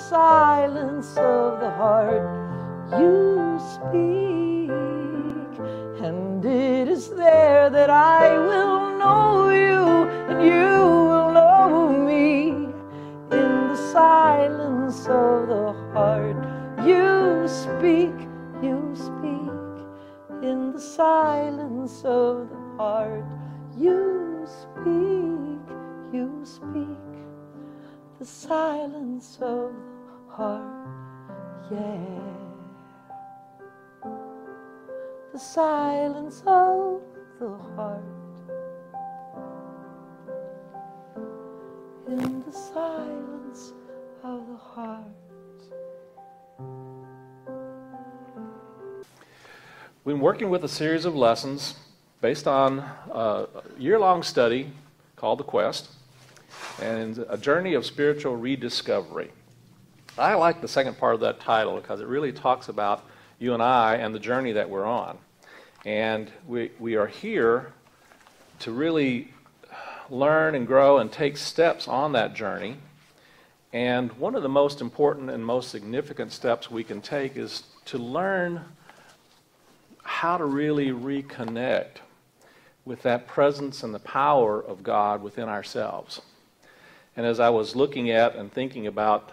silence of the heart you speak, and it is there that I will know you, and you will know me. In the silence of the heart you speak, you speak. In the silence of the heart you speak, you speak. The silence of the heart, yeah. The silence of the heart. In the silence of the heart. We've been working with a series of lessons based on a year-long study called The Quest and a journey of spiritual rediscovery. I like the second part of that title because it really talks about you and I and the journey that we're on. And we are here to really learn and grow and take steps on that journey. And one of the most important and most significant steps we can take is to learn how to really reconnect with that presence and the power of God within ourselves. And as I was looking at and thinking about,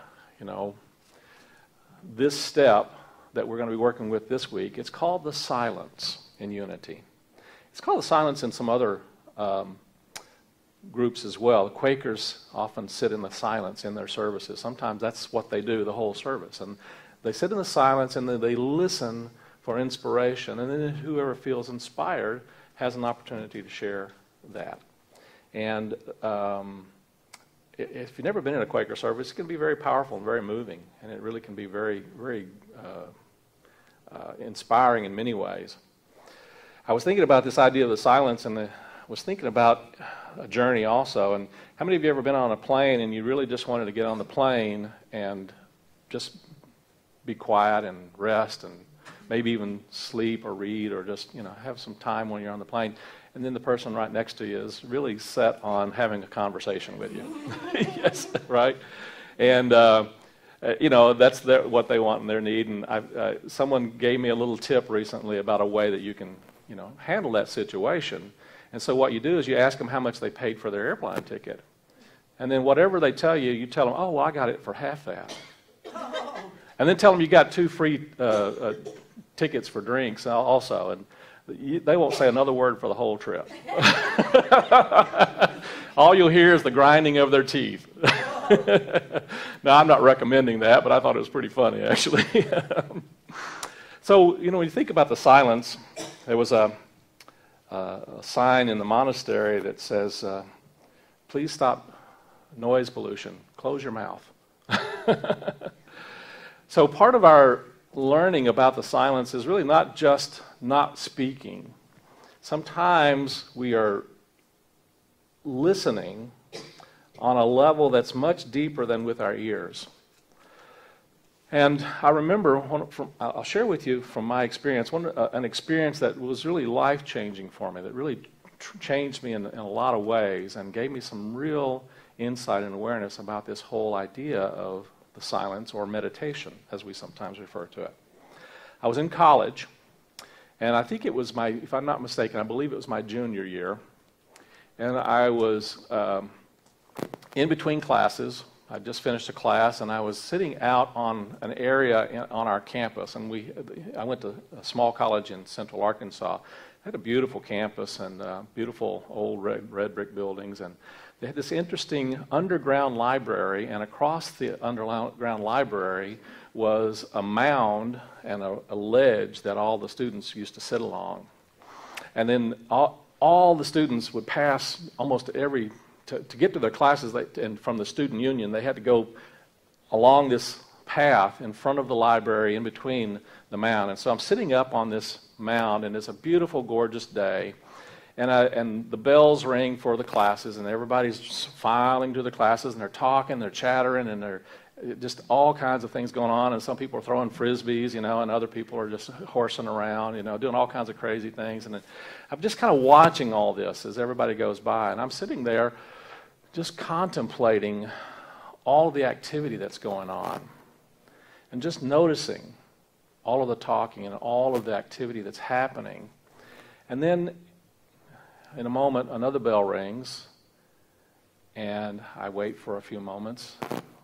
this step that we're going to be working with this week, it's called the silence in unity. It's called the silence in some other groups as well. The Quakers often sit in the silence in their services. Sometimes that's what they do the whole service. And they sit in the silence and then they listen for inspiration. And then whoever feels inspired has an opportunity to share that. And if you've never been in a Quaker service, it can be very powerful and very moving. And it really can be very, very inspiring in many ways. I was thinking about this idea of the silence and was thinking about a journey also. And how many of you ever been on a plane and you really just wanted to get on the plane and just be quiet and rest and maybe even sleep or read or just have some time when you're on the plane, and then the person right next to you is really set on having a conversation with you? Yes, right? And that's what they want and their need. And someone gave me a little tip recently about a way that you can handle that situation. And so what you do is you ask them how much they paid for their airplane ticket. And then whatever they tell you, you tell them, oh, well, I got it for half that. And then tell them you got 2 free tickets for drinks also. And they won't say another word for the whole trip. All you'll hear is the grinding of their teeth. Now, I'm not recommending that, but I thought it was pretty funny, actually. So, when you think about the silence, there was a sign in the monastery that says, please stop noise pollution. Close your mouth. So part of our learning about the silence is really not just not speaking. Sometimes we are listening on a level that's much deeper than with our ears. And I remember, I'll share with you from my experience, an experience that was really life-changing for me, that really changed me in a lot of ways and gave me some real insight and awareness about this whole idea of the silence, or meditation, as we sometimes refer to it. I was in college, and I think it was if I'm not mistaken, I believe it was my junior year, and I was in between classes. I just finished a class, and I was sitting out on an area on our campus, and I went to a small college in central Arkansas. It had a beautiful campus and beautiful old red brick buildings, and they had this interesting underground library, and across the underground library was a mound and a ledge that all the students used to sit along. And then all the students would pass almost to get to their classes, and from the student union, they had to go along this path in front of the library in between the mound. And so I'm sitting up on this mound, and it's a beautiful, gorgeous day. And the bells ring for the classes, and everybody's filing to the classes, and they're talking, they're chattering, and they're just all kinds of things going on. And some people are throwing frisbees, and other people are just horsing around, doing all kinds of crazy things. And I'm just kind of watching all this as everybody goes by, and I'm sitting there just contemplating all the activity that's going on. and just noticing all of the talking and all of the activity that's happening. And then in a moment, another bell rings, and I wait for a few moments,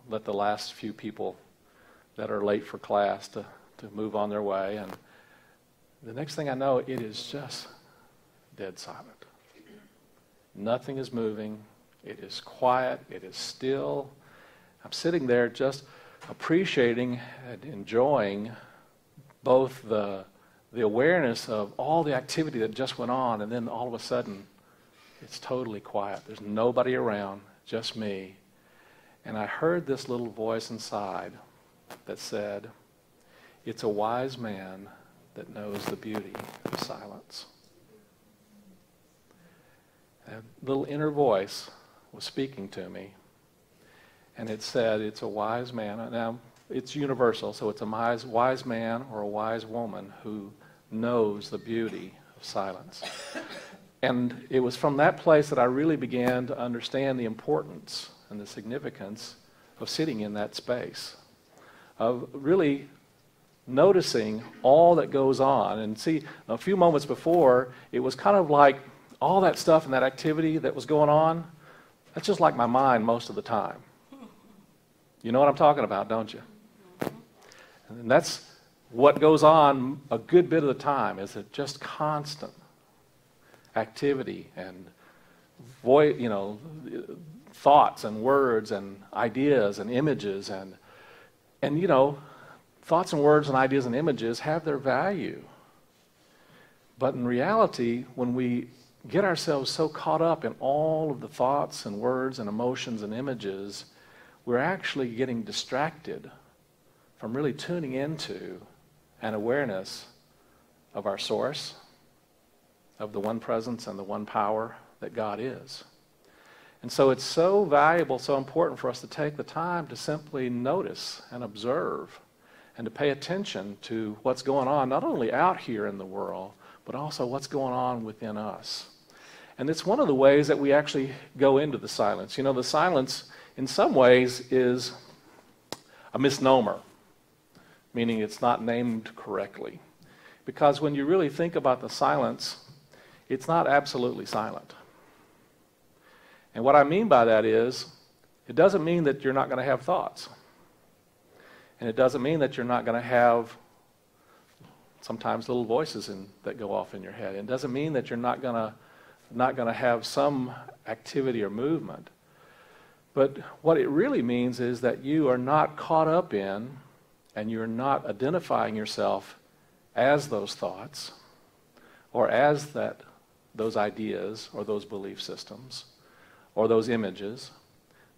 let the last few people that are late for class to move on their way, and the next thing I know, it is just dead silent. Nothing is moving. It is quiet. It is still. I'm sitting there just appreciating and enjoying both the awareness of all the activity that just went on, and then all of a sudden, it's totally quiet. There's nobody around, just me. And I heard this little voice inside that said, "It's a wise man that knows the beauty of silence." A little inner voice was speaking to me, and it said, "It's a wise man." Now, it's universal, so it's a wise man or a wise woman who knows the beauty of silence. And it was from that place that I really began to understand the importance and the significance of sitting in that space, of really noticing all that goes on. And see, a few moments before, it was kind of like all that stuff and that activity that was going on, that's just like my mind most of the time. You know what I'm talking about, don't you? And that's what goes on a good bit of the time, is it just constant activity and thoughts and words and ideas and images and thoughts and words and ideas and images have their value. But in reality, when we get ourselves so caught up in all of the thoughts and words and emotions and images, we're actually getting distracted from really tuning into an awareness of our source, of the one presence and the one power that God is. And so it's so valuable, so important for us to take the time to simply notice and observe and to pay attention to what's going on, not only out here in the world, but also what's going on within us. And it's one of the ways that we actually go into the silence. You know, the silence, in some ways, is a misnomer, meaning it's not named correctly. Because when you really think about the silence, it's not absolutely silent. And what I mean by that is, it doesn't mean that you're not going to have thoughts. And it doesn't mean that you're not going to have sometimes little voices that go off in your head. It doesn't mean that you're not going to have some activity or movement. But what it really means is that you are not caught up in, and you're not identifying yourself as those thoughts or as those ideas or those belief systems or those images,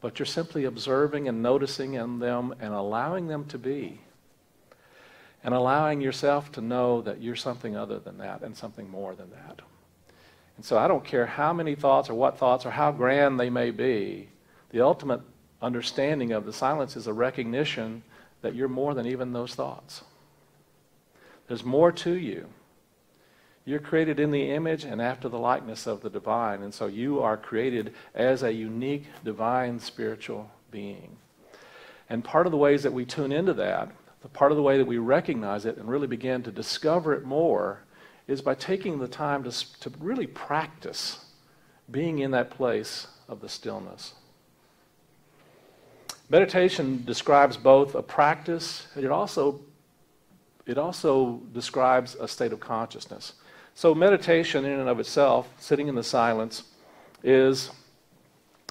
but you're simply observing and noticing in them and allowing them to be, and allowing yourself to know that you're something other than that and something more than that. And so I don't care how many thoughts or what thoughts or how grand they may be, the ultimate understanding of the silence is a recognition that you're more than even those thoughts. There's more to you. You're created in the image and after the likeness of the divine, and so you are created as a unique divine spiritual being. And part of the ways that we tune into that, part of the way that we recognize it and really begin to discover it more, is by taking the time to really practice being in that place of the stillness. Meditation describes both a practice, and it also describes a state of consciousness. So meditation in and of itself, sitting in the silence, is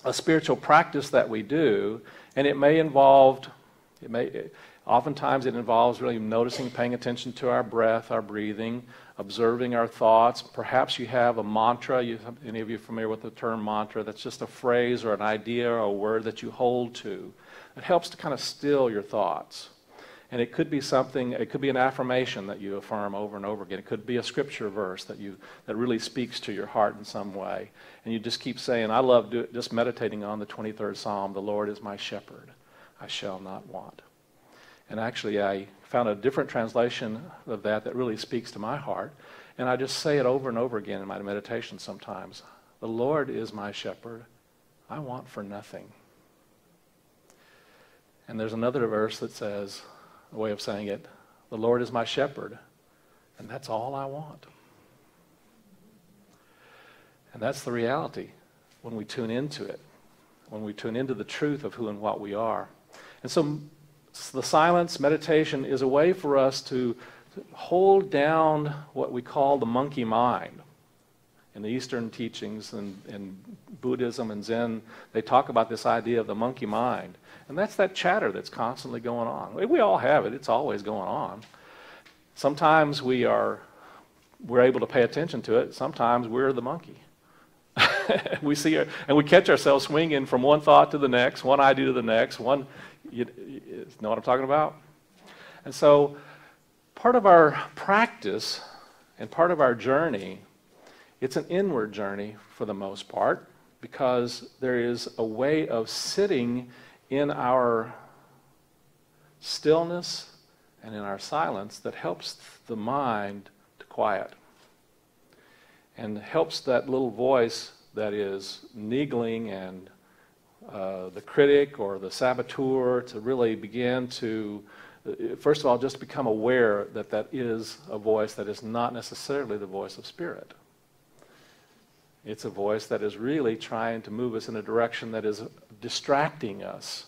a spiritual practice that we do, and oftentimes it involves really noticing, paying attention to our breath, our breathing, observing our thoughts. Perhaps you have a mantra. Any of you familiar with the term mantra? That's just a phrase or an idea or a word that you hold to. It helps to kind of still your thoughts. And it could be something, it could be an affirmation that you affirm over and over again. It could be a scripture verse that really speaks to your heart in some way. And you just keep saying, I love just meditating on the 23rd Psalm, the Lord is my shepherd, I shall not want. And actually I found a different translation of that really speaks to my heart. And I just say it over and over again in my meditation sometimes. The Lord is my shepherd, I want for nothing. And there's another verse that says, a way of saying it. The Lord is my shepherd, and that's all I want. And that's the reality when we tune into it, when we tune into the truth of who and what we are. And so the silence meditation is a way for us to hold down what we call the monkey mind. In the Eastern teachings and Buddhism and Zen, they talk about this idea of the monkey mind. And that's that chatter that's constantly going on. We all have it. It's always going on. Sometimes we're able to pay attention to it. Sometimes we're the monkey. We see it, and we catch ourselves swinging from one thought to the next, one idea to the next. You know what I'm talking about? And so part of our practice and part of our journey, it's an inward journey for the most part, because there is a way of sitting in our stillness and in our silence that helps the mind to quiet and helps that little voice that is niggling and the critic or the saboteur to really begin to, first of all, just become aware that that is a voice that is not necessarily the voice of Spirit. It's a voice that is really trying to move us in a direction that is distracting us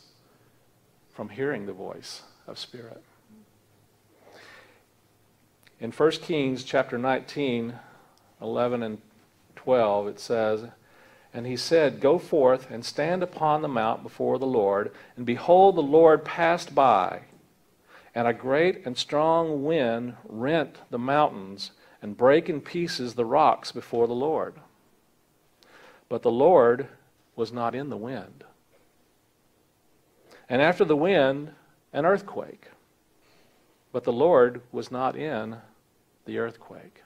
from hearing the voice of Spirit. In 1 Kings chapter 19, 11 and 12, it says, "And he said, Go forth and stand upon the mount before the Lord, and behold, the Lord passed by, and a great and strong wind rent the mountains and brake in pieces the rocks before the Lord. But the Lord was not in the wind. And after the wind, an earthquake. But the Lord was not in the earthquake.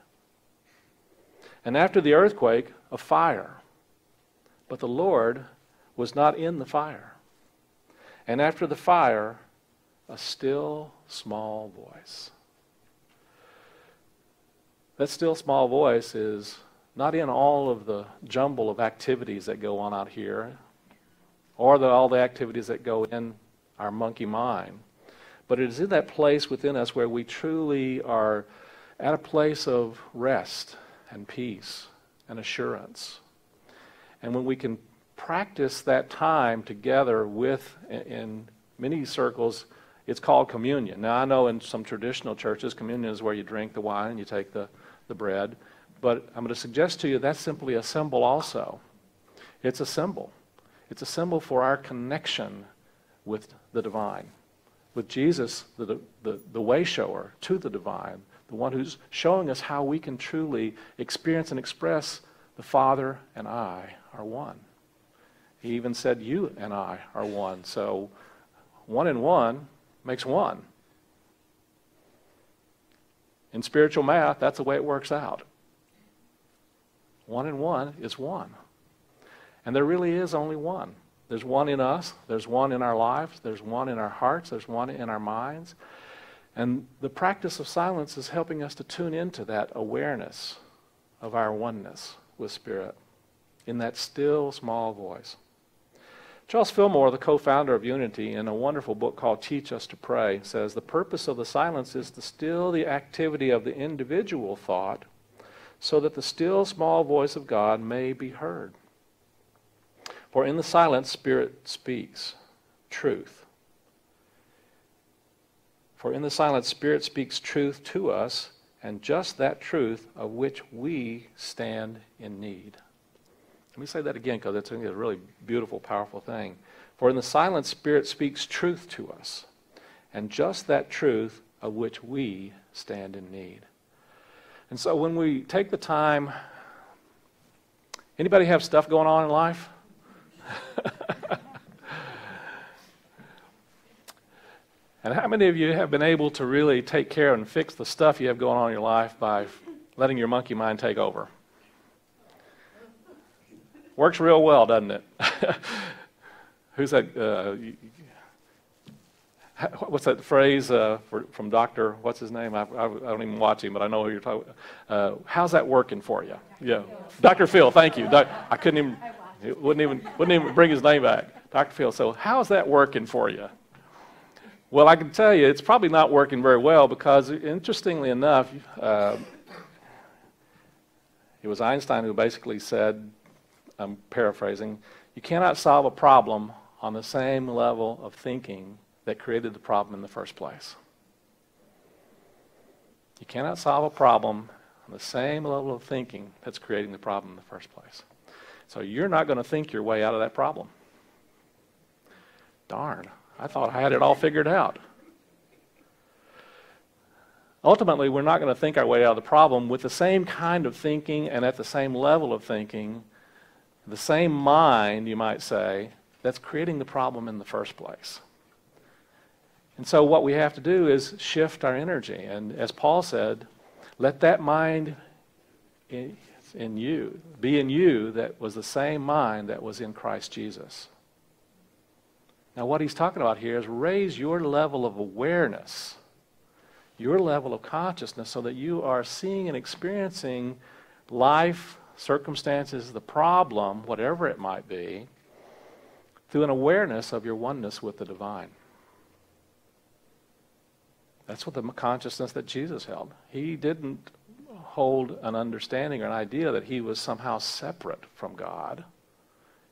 And after the earthquake, a fire. But the Lord was not in the fire. And after the fire, a still small voice." That still small voice is not in all of the jumble of activities that go on out here, or all the activities that go in our monkey mind. But it is in that place within us where we truly are at a place of rest and peace and assurance. And when we can practice that time together with, in many circles, it's called communion. Now, I know in some traditional churches, communion is where you drink the wine and you take the bread. But I'm going to suggest to you that's simply a symbol also. It's a symbol. It's a symbol for our connection with the divine, with Jesus, the way shower to the divine, the one who's showing us how we can truly experience and express the Father and I are one. He even said, you and I are one. So 1 and 1 makes 1. In spiritual math, that's the way it works out. 1 and 1 is 1. And there really is only one. There's one in us, there's one in our lives, there's one in our hearts, there's one in our minds. And the practice of silence is helping us to tune into that awareness of our oneness with Spirit in that still small voice. Charles Fillmore, the co-founder of Unity, in a wonderful book called Teach Us to Pray, says the purpose of the silence is to still the activity of the individual thought so that the still small voice of God may be heard. For in the silence, Spirit speaks truth. For in the silence, Spirit speaks truth to us, and just that truth of which we stand in need. Let me say that again, because it's a really beautiful, powerful thing. For in the silence, Spirit speaks truth to us, and just that truth of which we stand in need. And so when we take the time, anybody have stuff going on in life? And how many of you have been able to really take care and fix the stuff you have going on in your life by letting your monkey mind take over? Works real well, doesn't it? Who's that? What's that phrase from Dr. What's his name? I don't even watch him, but I know who you're talking about. How's that working for you? Yeah, Dr. Phil. Thank you. I couldn't even. Wouldn't even bring his name back. Dr. Phil. So how's that working for you? Well, I can tell you, it's probably not working very well because, interestingly enough, it was Einstein who basically said, I'm paraphrasing, you cannot solve a problem on the same level of thinking that created the problem in the first place. You cannot solve a problem on the same level of thinking that's creating the problem in the first place. So you're not going to think your way out of that problem. Darn, I thought I had it all figured out. Ultimately, we're not going to think our way out of the problem with the same kind of thinking and at the same level of thinking, the same mind, you might say, that's creating the problem in the first place. And so what we have to do is shift our energy. And as Paul said, let that mind in you, be in you that was the same mind that was in Christ Jesus. Now what he's talking about here is raise your level of awareness, your level of consciousness, so that you are seeing and experiencing life, circumstances, the problem, whatever it might be, through an awareness of your oneness with the divine. That's what the consciousness that Jesus held. He didn't hold an understanding or an idea that he was somehow separate from God.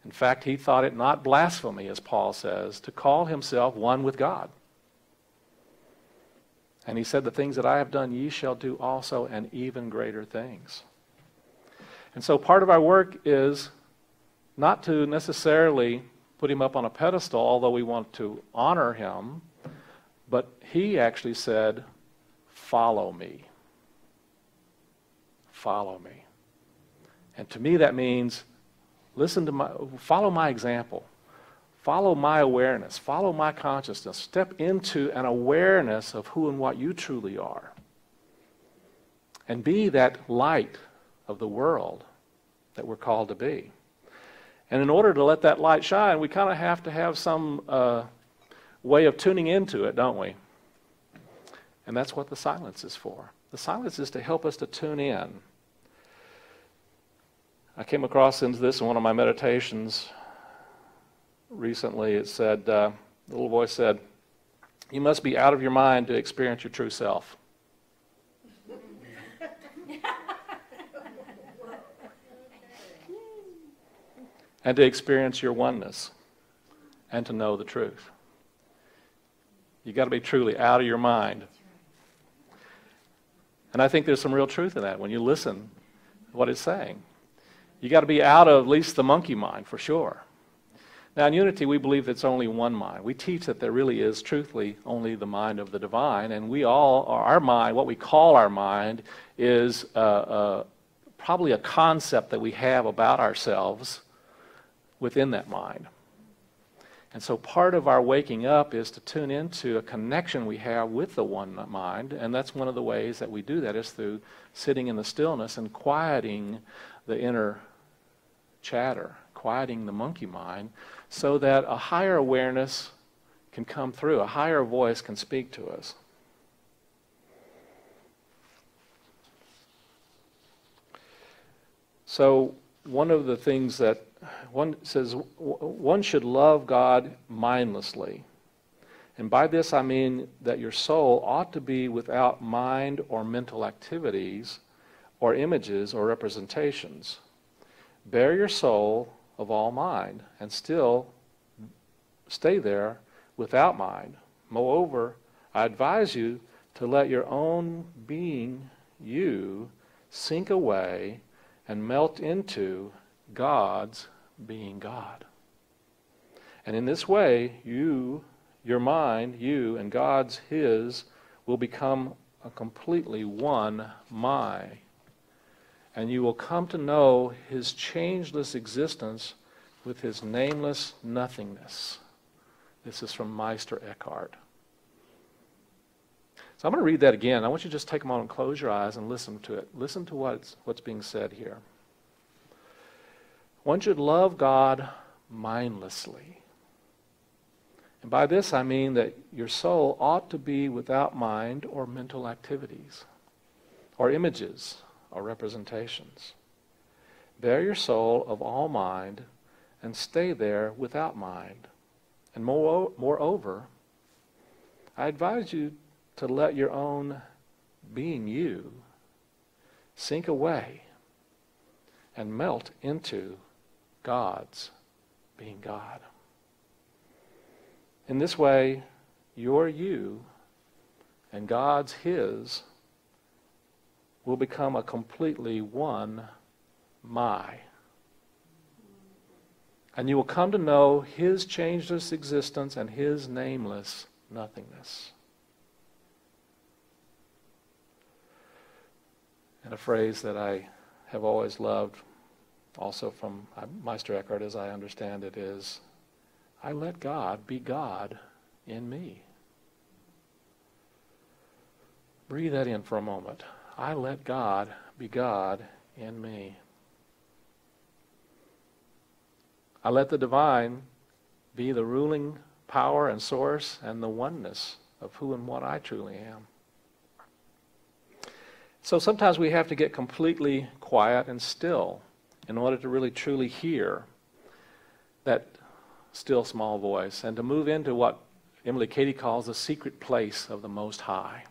In fact, he thought it not blasphemy, as Paul says, to call himself one with God. And he said, the things that I have done, ye shall do also, and even greater things. And so part of our work is not to necessarily put him up on a pedestal, although we want to honor him, but he actually said, follow me. Follow me. And to me that means follow my example. Follow my awareness. Follow my consciousness. Step into an awareness of who and what you truly are. And be that light of the world that we're called to be. And in order to let that light shine, we kind of have to have some way of tuning into it, don't we? And that's what the silence is for. The silence is to help us to tune in. I came across into this in one of my meditations recently. It said, the little voice said, you must be out of your mind to experience your true self. And to experience your oneness and to know the truth. You've got to be truly out of your mind. And I think there's some real truth in that when you listen to what it's saying. You've got to be out of at least the monkey mind, for sure. Now, in Unity, we believe that it's only one mind. We teach that there really is, truthfully, only the mind of the divine. And we all, our mind, what we call our mind, is probably a concept that we have about ourselves within that mind. And so part of our waking up is to tune into a connection we have with the one mind, and that's one of the ways that we do that is through sitting in the stillness and quieting the inner chatter, quieting the monkey mind, so that a higher awareness can come through, a higher voice can speak to us. So one of the things that one says, one should love God mindlessly. And by this I mean that your soul ought to be without mind or mental activities or images or representations. Bear your soul of all mind and still stay there without mind. Moreover, I advise you to let your own being, you, sink away and melt into God's being God. And in this way, you, your mind, you, and God's, his, will become a completely one mind. And you will come to know his changeless existence with his nameless nothingness. This is from Meister Eckhart. So I'm going to read that again. I want you to just take a moment and close your eyes and listen to it. Listen to what's being said here. One should love God mindlessly. And by this I mean that your soul ought to be without mind or mental activities, or images, or representations. Bear your soul of all mind and stay there without mind. And moreover, I advise you to let your own being you sink away and melt into God's being God. In this way, your you and God's His will become a completely one my. And you will come to know His changeless existence and His nameless nothingness. And a phrase that I have always loved, also from Meister Eckhart as I understand it, is, I let God be God in me. Breathe that in for a moment. I let God be God in me. I let the divine be the ruling power and source and the oneness of who and what I truly am. So sometimes we have to get completely quiet and still in order to really truly hear that still small voice and to move into what Emily Cady calls the secret place of the Most High.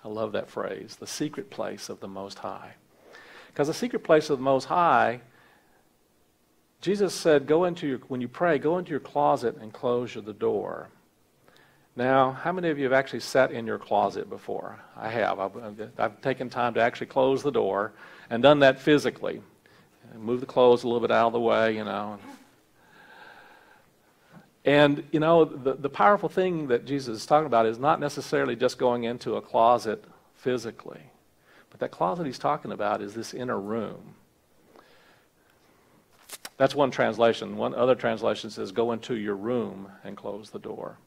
I love that phrase, the secret place of the Most High. Because the secret place of the Most High, Jesus said, when you pray, go into your closet and close the door. Now, how many of you have actually sat in your closet before? I have. I've taken time to actually close the door and done that physically. Move the clothes a little bit out of the way, And, the powerful thing that Jesus is talking about is not necessarily just going into a closet physically. But that closet he's talking about is this inner room. That's one translation. One other translation says, go into your room and close the door.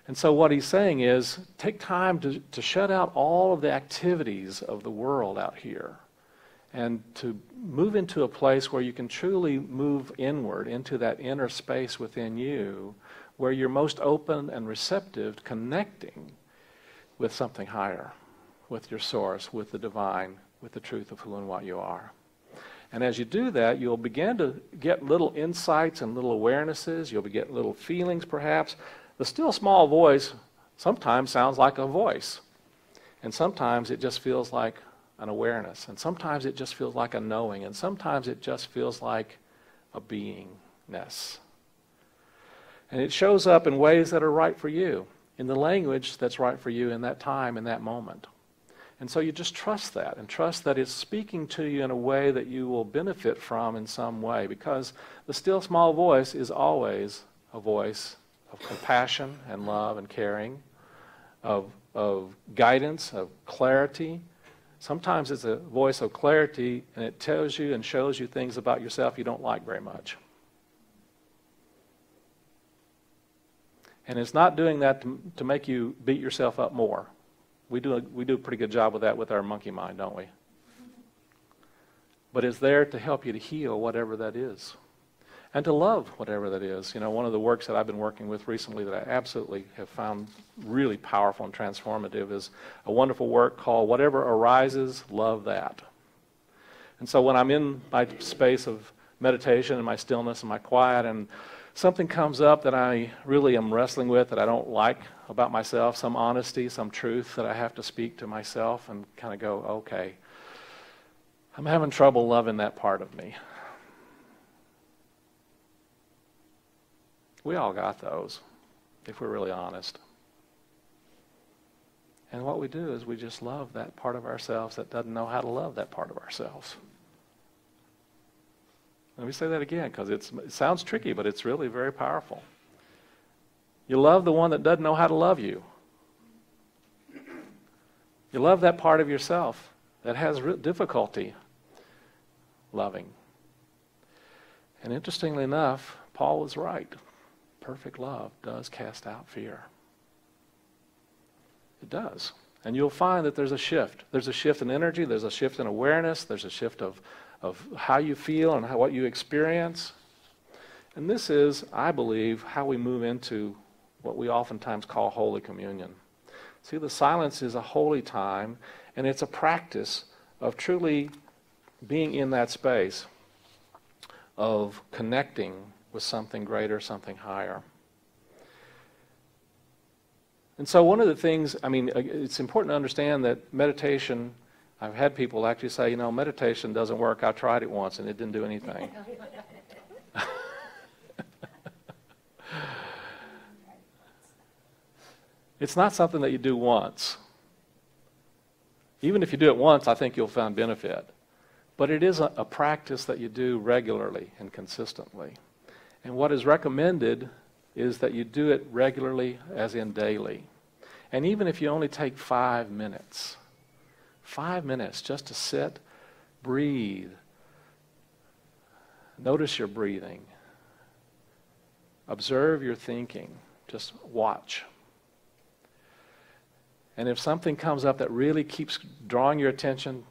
And so what he's saying is, take time to shut out all of the activities of the world out here and to move into a place where you can truly move inward into that inner space within you where you're most open and receptive, connecting with something higher, with your source, with the divine, with the truth of who and what you are. And as you do that, you'll begin to get little insights and little awarenesses. You'll get little feelings, perhaps. The still small voice sometimes sounds like a voice. And sometimes it just feels like an awareness. And sometimes it just feels like a knowing. And sometimes it just feels like a beingness. And it shows up in ways that are right for you, in the language that's right for you in that time, in that moment. And so you just trust that, and trust that it's speaking to you in a way that you will benefit from in some way, because the still small voice is always a voice of compassion and love and caring, of guidance, of clarity. Sometimes it's a voice of clarity, and it tells you and shows you things about yourself you don't like very much. And it's not doing that to make you beat yourself up more. We do a pretty good job with that with our monkey mind, don't we? But it's there to help you to heal whatever that is. And to love whatever that is. One of the works that I've been working with recently that I absolutely have found really powerful and transformative is a wonderful work called Whatever Arises, Love That. And so when I'm in my space of meditation and my stillness and my quiet, and something comes up that I really am wrestling with, that I don't like about myself, some honesty, some truth that I have to speak to myself and kind of go, okay, I'm having trouble loving that part of me. We all got those, if we're really honest. And what we do is we just love that part of ourselves that doesn't know how to love that part of ourselves. Let me say that again, because it sounds tricky, but it's really very powerful. You love the one that doesn't know how to love you. You love that part of yourself that has difficulty loving. And interestingly enough, Paul was right. Perfect love does cast out fear. It does. And you'll find that there's a shift. There's a shift in energy. There's a shift in awareness. There's a shift of how you feel and what you experience. And this is, I believe, how we move into what we oftentimes call Holy Communion. See, the silence is a holy time, and it's a practice of truly being in that space of connecting with something greater, something higher. And so one of the things, it's important to understand that meditation, I've had people actually say, meditation doesn't work. I tried it once and it didn't do anything. It's not something that you do once. Even if you do it once, I think you'll find benefit. But it is a practice that you do regularly and consistently. And what is recommended is that you do it regularly, as in daily. And even if you only take 5 minutes just to sit, breathe, notice your breathing, observe your thinking, just watch. And if something comes up that really keeps drawing your attention,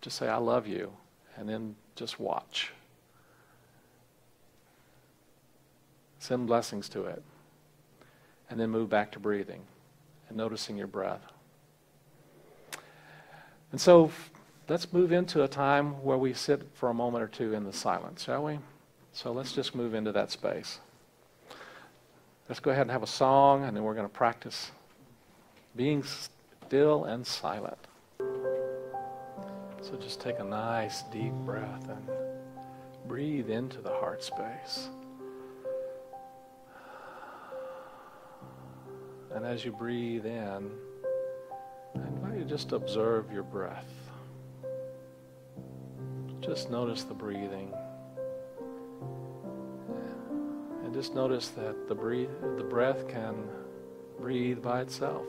just say, I love you, and then just watch. Send blessings to it. And then move back to breathing and noticing your breath. And so let's move into a time where we sit for a moment or two in the silence, shall we? So let's just move into that space. Let's go ahead and have a song, and then we're going to practice being still and silent. So just take a nice deep breath and breathe into the heart space. And as you breathe in, I invite you just to observe your breath. Just notice the breathing. And just notice that the breath can breathe by itself.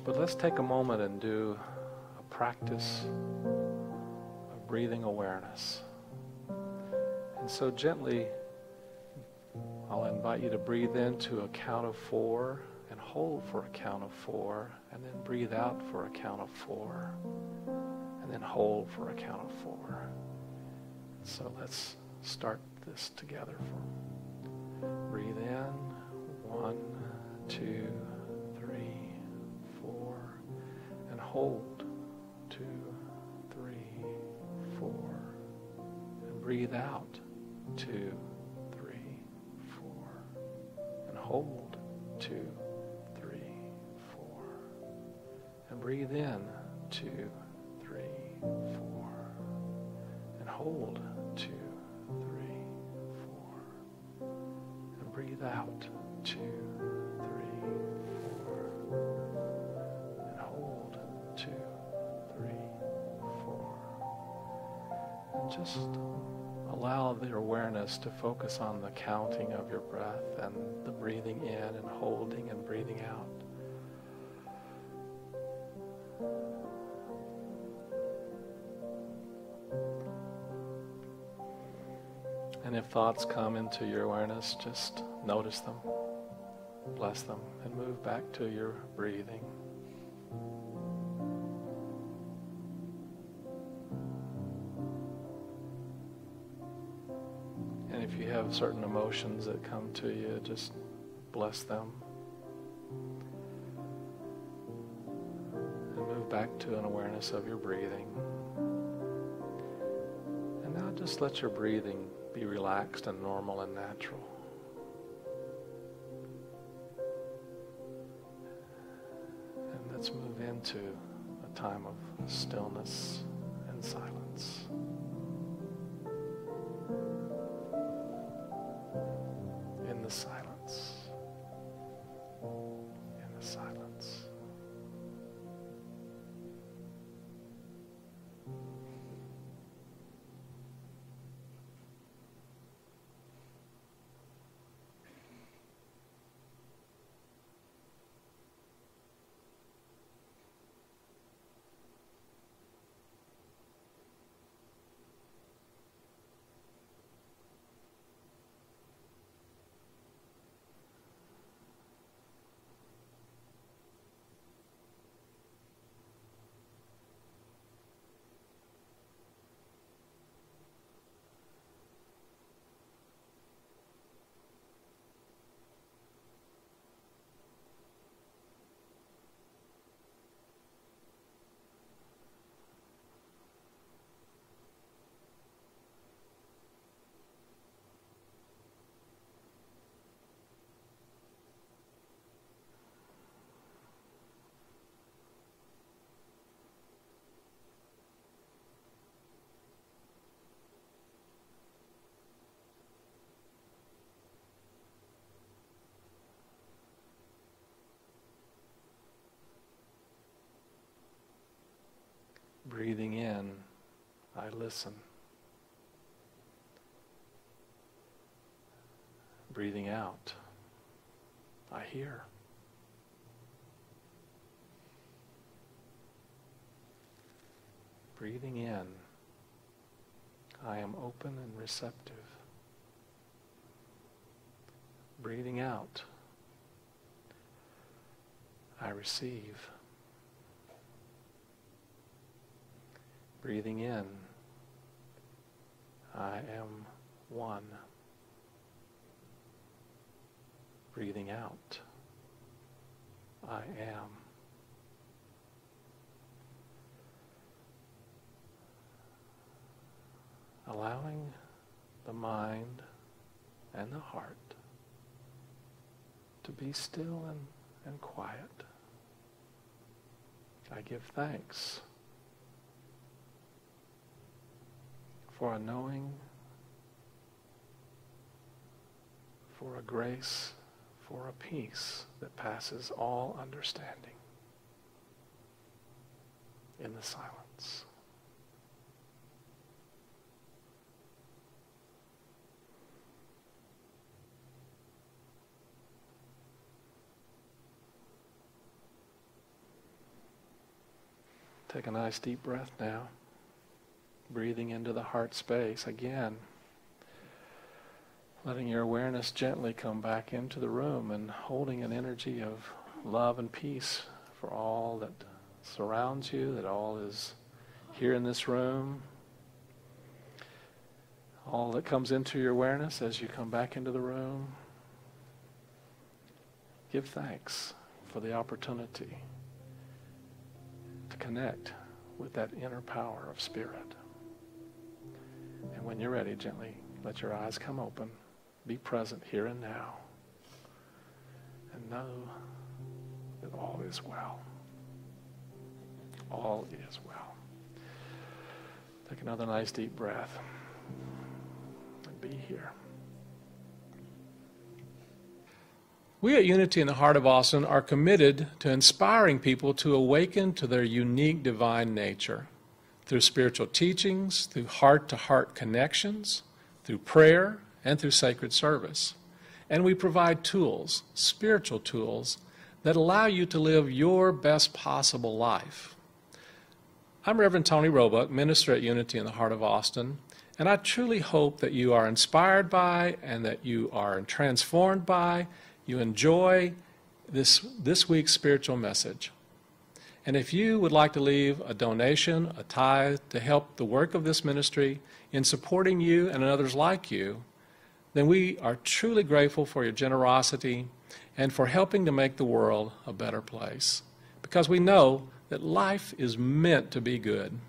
But let's take a moment and do a practice of breathing awareness. And so gently, I'll invite you to breathe in to a count of 4 and hold for a count of 4, and then breathe out for a count of 4, and then hold for a count of 4. So let's start this together. Breathe in, 1, 2, 3, 4, and hold, 2, 3, 4, and breathe out, 2, 3, 4, and hold, 2, 3, 4, and breathe in, 2, 3, 4, and hold, 2, 3, 4, and breathe out, 2, 3, 4, and hold, 2, 3, 4, and just allow the awareness to focus on the counting of your breath and the breathing in and holding and breathing out. And if thoughts come into your awareness, just notice them, bless them, and move back to your breathing. And if you have certain emotions that come to you, just bless them. And move back to an awareness of your breathing. And now just let your breathing be relaxed and normal and natural. And let's move into a time of stillness and silence. In the silence. In the silence. I listen. Breathing out, I hear. Breathing in, I am open and receptive. Breathing out, I receive. Breathing in, I am one. Breathing out, I am. Allowing the mind and the heart to be still and quiet. I give thanks for a knowing, for a grace, for a peace that passes all understanding in the silence. Take a nice deep breath now, breathing into the heart space again, letting your awareness gently come back into the room and holding an energy of love and peace for all that surrounds you, that all is here in this room, all that comes into your awareness as you come back into the room. Give thanks for the opportunity to connect with that inner power of spirit. And when you're ready, gently let your eyes come open. Be present here and now. And know that all is well. All is well. Take another nice deep breath. And be here. We at Unity in the Heart of Austin are committed to inspiring people to awaken to their unique divine nature through spiritual teachings, through heart-to-heart connections, through prayer, and through sacred service. And we provide tools, spiritual tools, that allow you to live your best possible life. I'm Reverend Tony Roebuck, minister at Unity in the Heart of Austin, and I truly hope that you are inspired by and that you are transformed by, you enjoy this week's spiritual message. And if you would like to leave a donation, a tithe, to help the work of this ministry in supporting you and others like you, then we are truly grateful for your generosity and for helping to make the world a better place. Because we know that life is meant to be good.